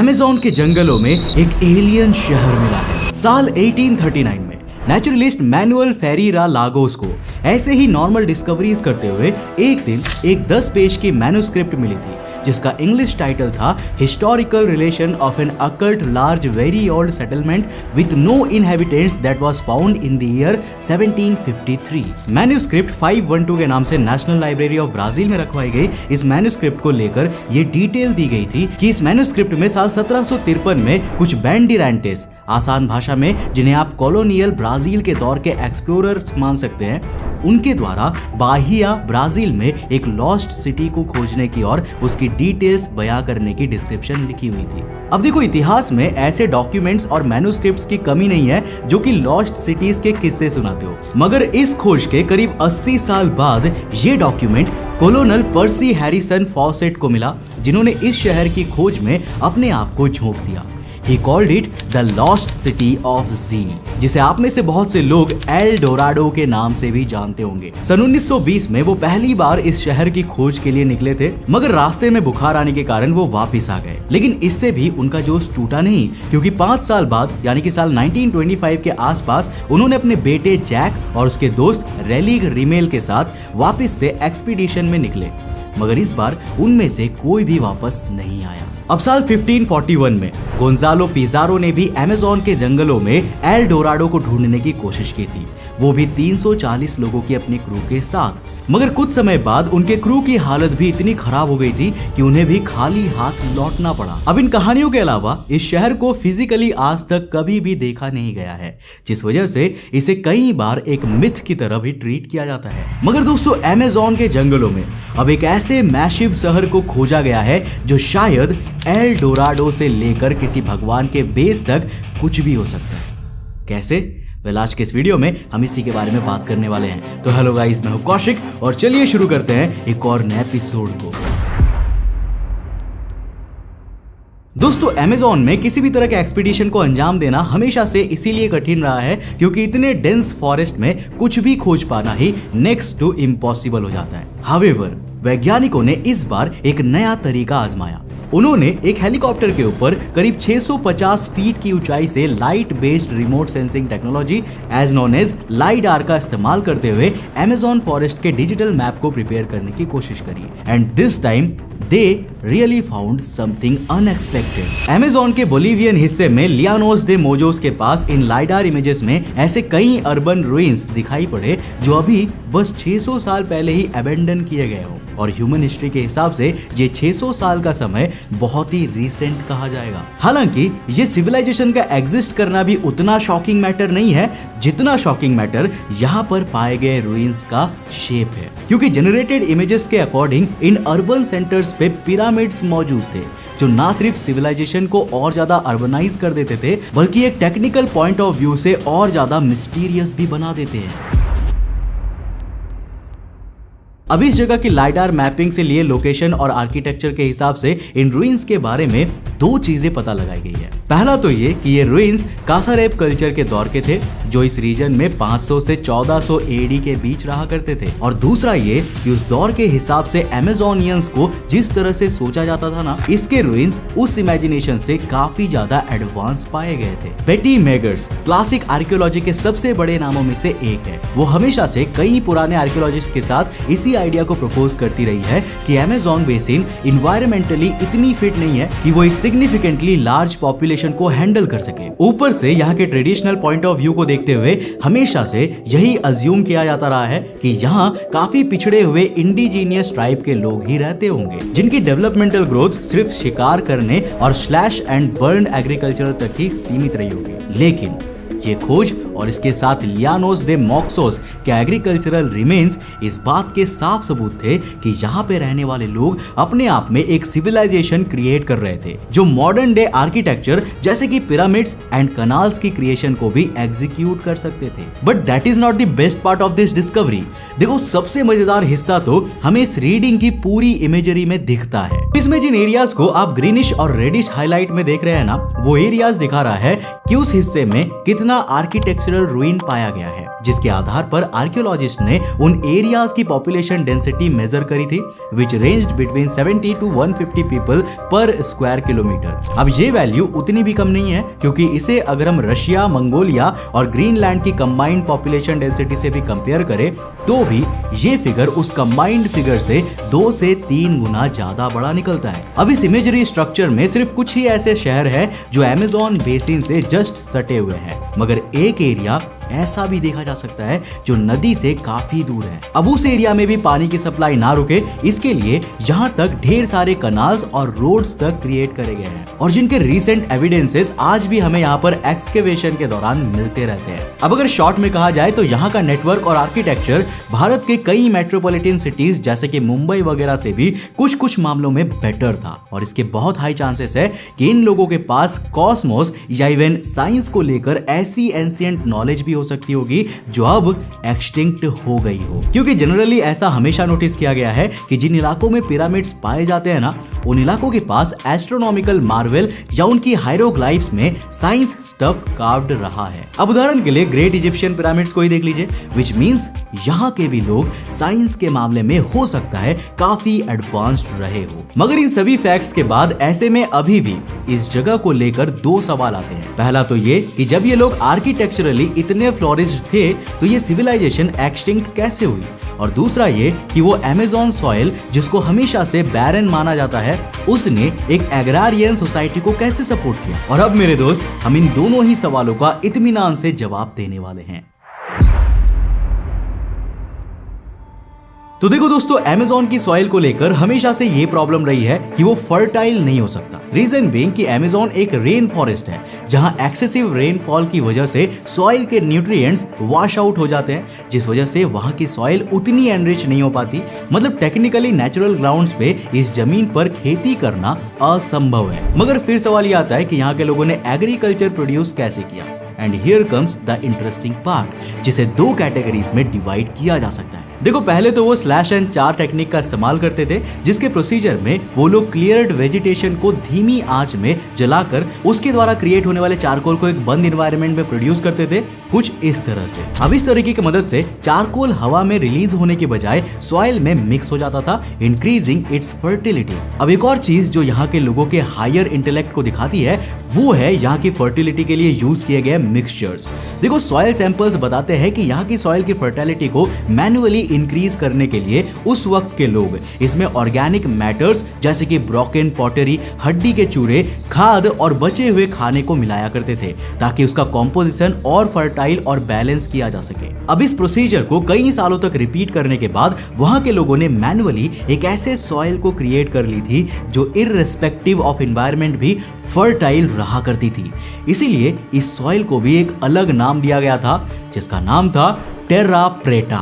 Amazon के जंगलों में एक एलियन शहर मिला है। साल 1839 में नेचुरलिस्ट मैनुअल फेरेरा लागोस को ऐसे ही नॉर्मल डिस्कवरीज करते हुए एक दिन एक 10 पेज की मैन्युस्क्रिप्ट मिली थी, जिसका इंग्लिश टाइटल था historical relation of an occult large very old settlement with no inhabitants that was found in the year 1753। Manuscript 512 के नाम से नेशनल लाइब्रेरी ऑफ ब्राजील में रखवाई गई इस मैन्युस्क्रिप्ट को लेकर ये डिटेल दी गई थी कि इस मैन्युस्क्रिप्ट में साल 1753 में कुछ बैंडिरांटेस, आसान भाषा में जिन्हें आप कॉलोनियल ब्राजील के दौर के एक्सप्लोरर्स मान सकते हैं, उनके द्वारा बाहिया ब्राजील में एक लॉस्ट सिटी को खोजने की और उसकी डिटेल्स बयां करने की डिस्क्रिप्शन लिखी हुई थी। अब देखो, इतिहास में ऐसे डॉक्यूमेंट्स और मैन्युस्क्रिप्ट्स की कमी नहीं है जो कि लॉस्ट सिटीज के किस्से सुनाते हो, मगर इस खोज के करीब 80 साल बाद ये डॉक्यूमेंट कोलोनल पर्सी हैरिसन फॉसेट को मिला, जिन्होंने इस शहर की खोज में अपने आप को झोंक दिया। He called it the Lost City of Z, जिसे आप में से बहुत से लोग एल डोराडो के नाम से भी जानते होंगे। सन 1920 में वो पहली बार इस शहर की खोज के लिए निकले थे, मगर रास्ते में बुखार आने के कारण वो वापस आ गए। लेकिन इससे भी उनका जोश टूटा नहीं, क्योंकि 5 साल बाद यानी कि साल 1925 के आसपास उन्होंने अपने बेटे जैक और उसके दोस्त रेलिग रिमेल के साथ वापस से एक्सपीडिशन में निकले, मगर इस बार उनमें से कोई भी वापस नहीं आया। अब साल 1541 में गोंजालो पिज़ारो ने भी अमेज़न के जंगलों में एल डोराडो को ढूंढने की कोशिश की थी, वो भी 340 लोगों की अपनी क्रू के साथ। मगर कुछ समय बाद उनके क्रू की हालत भी इतनी खराब हो गई थी कि उन्हें भी खाली हाथ लौटना पड़ा। अब इन कहानियों के अलावा इस शहर को फिजिकली आज तक कभी भी देखा नहीं गया है, जिस वजह से इसे कई बार एक मिथ की तरह भी ट्रीट किया जाता है। मगर दोस्तों, अमेज़न के जंगलों में अब एक ऐसे मैसिव शहर को खोजा गया है जो शायद एल डोराडो से लेकर किसी भगवान के बेस तक कुछ भी हो सकता है। कैसे? आज के इस वीडियो में हम इसी के बारे में बात करने वाले हैं। तो हेलो गाइस, मैं हूं कौशिक और चलिए शुरू करते हैं एक और नए एपिसोड को। दोस्तों, अमेज़न में किसी भी तरह के एक्सपीडिशन को अंजाम देना हमेशा से इसीलिए कठिन रहा है क्योंकि इतने डेंस फॉरेस्ट में कुछ भी खोज पाना ही नेक्स्ट टू इम्पॉसिबल हो जाता है। हावेवर, वैज्ञानिकों ने इस बार एक नया तरीका आजमाया। उन्होंने एक हेलीकॉप्टर के ऊपर करीब 650 फीट की ऊंचाई से light based remote sensing technology as known as lidar का इस्तेमाल करते हुए अमेज़न फॉरेस्ट के डिजिटल मैप को प्रिपेयर करने की कोशिश करी। And this time they really found something unexpected. Amazon के बोलिवियन हिस्से में लियानोस दे मोजोस के पास इन लाइडार इमेजेस में ऐसे कई अर्बन रुइंस दिखाई पड़े जो अभी बस 600 साल पहले ही अबेंडन किए गए हो, और ह्यूमन हिस्ट्री के हिसाब से ये 600 साल का समय बहुत ही रिसेंट कहा जाएगा। हालांकि ये सिविलाइजेशन का एग्जिस्ट करना भी उतना शॉकिंग मैटर नहीं है जितना शॉकिंग मैटर यहाँ पर पाए गए रुइंस का शेप है, क्योंकि जनरेटेड इमेजेस के अकॉर्डिंग इन अर्बन सेंटर्स पे पिरामिड्स मौजूद थे जो ना सिर्फ सिविलाइजेशन को और ज्यादा अर्बनाइज कर देते थे बल्कि एक टेक्निकल पॉइंट ऑफ व्यू से और ज्यादा मिस्टीरियस भी बना देते हैं। अब इस जगह की लाइडार मैपिंग से लिए लोकेशन और आर्किटेक्चर के हिसाब से इन रुइंस के बारे में 2 चीजें पता लगाई गई है। पहला तो ये कि ये रुइंस कासारेब कल्चर के दौर के थे जो इस रीजन में 500 से 1400 एडी के बीच रहा करते थे, और दूसरा ये कि उस दौर के हिसाब से अमेज़ोनियंस को जिस तरह से सोचा जाता था ना, इसके रुइंस उस इमेजिनेशन से काफी ज्यादा एडवांस पाए गए थे। बेटी मेगर्स क्लासिक आर्कियोलॉजी के सबसे बड़े नामों में से एक है। वो हमेशा से कई पुराने आर्कियोलॉजिस्ट के साथ इसी आइडिया को प्रपोज करती रही है कि अमेज़न बेसिन इन्वायरमेंटली इतनी फिट नहीं है कि वो एक सिग्निफिकेंटली लार्ज पॉपुलेशन को हैंडल कर सके। ऊपर से यहाँ के ट्रेडिशनल पॉइंट ऑफ व्यू को देखते हुए हमेशा से यही अज्यूम किया जाता रहा है कि यहाँ काफी पिछड़े हुए इंडिजीनियस ट्राइब के लोग ही रहते होंगे, जिनकी डेवलपमेंटल ग्रोथ सिर्फ शिकार करने और स्लैश एंड बर्न एग्रीकल्चर तक ही सीमित रही होगी। लेकिन ये खोज और इसके साथ लियानोस दे मोक्सोस के एग्रीकल्चरल रिमेन्स इस बात के साफ सबूत थे कि यहाँ पे रहने वाले लोग अपने आप में एक सिविलाइजेशन क्रिएट कर रहे थे जो मॉडर्न डे आर्किटेक्चर जैसे कि पिरामिड्स एंड कनाल्स की क्रिएशन को भी एग्जीक्यूट कर सकते थे। But that is not the best part of this discovery. देखो, सबसे मजेदार हिस्सा तो हमें इस रीडिंग की पूरी इमेजरी में दिखता है। इसमें जिन एरियाज को आप ग्रीनिश और रेडिश हाईलाइट में देख रहे हैं ना, वो एरियाज दिखा रहा है कि उस हिस्से में कितना आर्किटेक्चरल रूइन पाया गया है। जिसके आधार पर आर्कियोलॉजिस्ट ने उन एरियाज की पॉपुलेशन डेंसिटी मेजर करी थी विच रेंज्ड बिटवीन 70 to 150 पीपल पर स्क्वायर किलोमीटर। अब ये वैल्यू उतनी भी कम नहीं है, क्योंकि इसे अगर हम रशिया, मंगोलिया और ग्रीनलैंड की कंबाइंड पॉपुलेशन डेंसिटी से भी कंपेयर करें तो भी ये फिगर उस कंबाइंड फिगर से 2 से 3 गुना ज्यादा बड़ा निकलता है। अब इस इमेजरी स्ट्रक्चर में सिर्फ कुछ ही ऐसे शहर हैं जो अमेज़न बेसिन से जस्ट सटे हुए हैं, मगर एक एरिया ऐसा भी देखा जा सकता है जो नदी से काफी दूर है। अब उस एरिया में भी पानी की सप्लाई ना रुके, इसके लिए यहाँ तक ढेर सारे कनाल्स और रोड्स तक क्रिएट करे गए हैं और जिनके रीसेंट एविडेंसेस आज भी हमें यहाँ पर एक्सकेवेशन के दौरान मिलते रहते हैं। अब अगर शॉर्ट में कहा जाए तो यहाँ का नेटवर्क और आर्किटेक्चर भारत के कई मेट्रोपॉलिटन सिटीज जैसे कि मुंबई वगैरह से भी कुछ मामलों में बेटर था और इसके बहुत हाई चांसेस है कि इन लोगों के पास कॉस्मोस या इवन साइंस को लेकर ऐसी एंशिएंट नॉलेज भी हो सकती होगी जो अब एक्सटिंक्ट हो गई हो, क्योंकि जनरली ऐसा हमेशा नोटिस किया गया है कि जिन इलाकों में पिरामिड्स पाए जाते हैं ना, उन इलाकों के पास एस्ट्रोनॉमिकल मार्वेल या उनकी हायरोग्लाइफ्स में साइंस स्टफ कार्व्ड रहा है। अब उदाहरण के लिए ग्रेट इजिप्शियन पिरामिड्स को ही देख लीजिए, विच मींस यहाँ के भी लोग साइंस के मामले में हो सकता है काफी एडवांस्ड रहे हो। मगर इन सभी फैक्ट्स के बाद ऐसे में अभी भी इस जगह को लेकर 2 सवाल आते हैं। पहला तो ये कि जब ये लोग आर्किटेक्चरली इतने फ्लोरिश्ड थे तो ये सिविलाइजेशन एक्सटिंक्ट कैसे हुई, और दूसरा ये कि वो अमेज़न सॉइल जिसको हमेशा से बैरन माना जाता है उसने एक एग्रारियन सोसाइटी को कैसे सपोर्ट किया। और अब मेरे दोस्त, हम इन दोनों ही सवालों का इत्मीनान से जवाब देने वाले हैं। तो देखो दोस्तों, अमेज़न की सॉइल को लेकर हमेशा से ये प्रॉब्लम रही है कि वो फर्टाइल नहीं हो सकता। रीजन बीइंग कि अमेज़न एक रेन फॉरेस्ट है जहां एक्सेसिव रेनफॉल की वजह से सॉइल के न्यूट्रिएंट्स वॉश आउट हो जाते हैं, जिस वजह से वहां की सॉइल उतनी एनरिच नहीं हो पाती। मतलब टेक्निकली नेचुरल ग्राउंड्स पे इस जमीन पर खेती करना असंभव है। मगर फिर सवाल ये आता है कि यहाँ के लोगों ने एग्रीकल्चर प्रोड्यूस कैसे किया। And here comes the interesting part, जिसे 2 कैटेगरीज में डिवाइड किया जा सकता है। देखो, पहले तो वो स्लैश एंड चार टेक्निक का इस्तेमाल करते थे, जिसके प्रोसीजर में वो लोग क्लियर्ड वेजिटेशन को धीमी आंच में जलाकर उसके द्वारा क्रिएट होने वाले चारकोल को एक बंद एनवायरनमेंट में प्रोड्यूस करते थे, कुछ इस तरह से। अब इस तरीके की मदद से चारकोल हवा में रिलीज होने के बजाय सॉइल में मिक्स हो जाता था, इंक्रीजिंग इट्स फर्टिलिटी। अब एक और चीज जो यहाँ के लोगों के हायर इंटेलेक्ट को दिखाती है वो है यहाँ की फर्टिलिटी के लिए यूज किए गए मिक्सचर्स। देखो, सॉइल सैंपल्स बताते हैं कि यहाँ की सॉइल की फर्टिलिटी को मैन्युअली इंक्रीज करने के लिए उस वक्त के लोग इसमें ऑर्गेनिक मैटर्स जैसे कि ब्रोकन पॉटरी, हड्डी के चूरे, खाद और बचे हुए खाने को मिलाया करते थे ताकि उसका कॉम्पोजिशन और फर्टाइल और बैलेंस किया जा सके। अब इस प्रोसीजर को कई सालों तक रिपीट करने के बाद वहां के लोगों ने मैन्युअली एक ऐसे सॉइल को क्रिएट कर ली थी जो इररिस्पेक्टिव ऑफ एनवायरनमेंट भी फर्टाइल रहा करती थी। इसीलिए इस सॉइल को भी एक अलग नाम दिया गया था जिसका नाम था टेरा प्रेटा।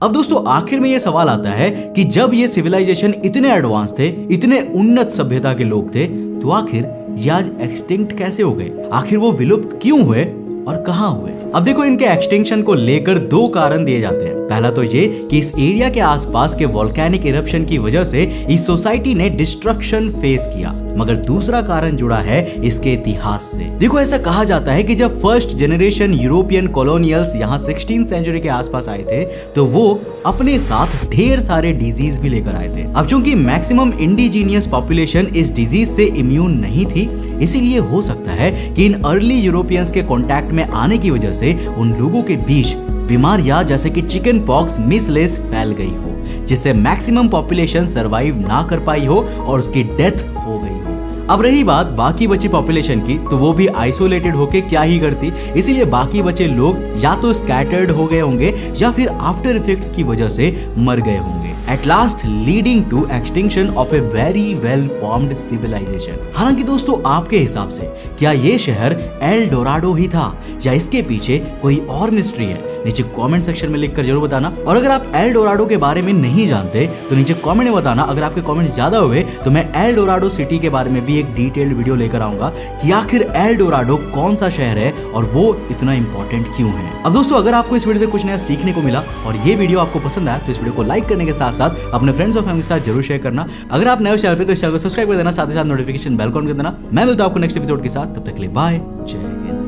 अब दोस्तों, आखिर में ये सवाल आता है कि जब ये सिविलाइजेशन इतने एडवांस थे, इतने उन्नत सभ्यता के लोग थे, तो आखिर ये आज एक्सटिंक्ट कैसे हो गए? आखिर वो विलुप्त क्यों हुए और कहां हुए? अब देखो, इनके एक्सटिंक्शन को लेकर 2 कारण दिए जाते हैं। पहला तो ये कि इस एरिया के आसपास के वोल्केनिक इरप्शन की वजह से इस सोसाइटी ने डिस्ट्रक्शन फेस किया, मगर दूसरा कारण जुड़ा है इसके इतिहास से। देखो, ऐसा कहा जाता है कि जब फर्स्ट जनरेशन यूरोपियन कॉलोनियल्स यहाँ 16th सेंचुरी के आसपास आए थे तो वो अपने साथ ढेर सारे डिजीज भी लेकर आए थे। अब चूंकि मैक्सिमम इंडिजीनियस पॉपुलेशन इस डिजीज से इम्यून नहीं थी, इसीलिए हो सकता है कि इन अर्ली यूरोपियंस के कॉन्टैक्ट में आने की वजह से उन लोगों के बीच बीमारियां जैसे कि चिकन पॉक्स, मिसलेस फैल गई हो, जिससे मैक्सिमम पॉपुलेशन सरवाइव ना कर पाई हो और उसकी डेथ हो गई हो। अब रही बात बाकी बची पॉपुलेशन की, तो वो भी आइसोलेटेड होके क्या ही करती, इसीलिए बाकी बचे लोग या तो स्कैटर्ड हो गए होंगे या फिर आफ्टर इफेक्ट्स की वजह से मर गए होंगे, at last leading to extinction of a very well formed civilisation. हालांकि दोस्तों, आपके हिसाब से क्या ये शहर एल डोराडो ही था या इसके पीछे कोई और मिस्ट्री है? नीचे कमेंट सेक्शन में लिखकर जरूर बताना। और अगर आप एल डोराडो के बारे में नहीं जानते तो नीचे कमेंट में बताना। अगर आपके कमेंट ज्यादा हुए तो मैं एल डोराडो सिटी के बारे में भी भी एक डिटेल्ड वीडियो लेकर आऊंगा कि आखिर एल डोराडो कौन सा शहर है और वो इतना इंपॉर्टेंट क्यों है। अब दोस्तों, अगर आपको इस वीडियो से कुछ नया सीखने को मिला और ये वीडियो आपको पसंद आया तो इस वीडियो को लाइक करने के साथ साथ अपने फ्रेंड्स और फैमिली के साथ जरूर शेयर करना। अगर आप नए हो चैनल पे तो इस चैनल को सब्सक्राइब कर देना, साथ ही साथ नोटिफिकेशन बेल कॉन कर देना। मैं मिलता हूं आपको नेक्स्ट एपिसोड के साथ, तब तक के लिए बाय, जय हिंद।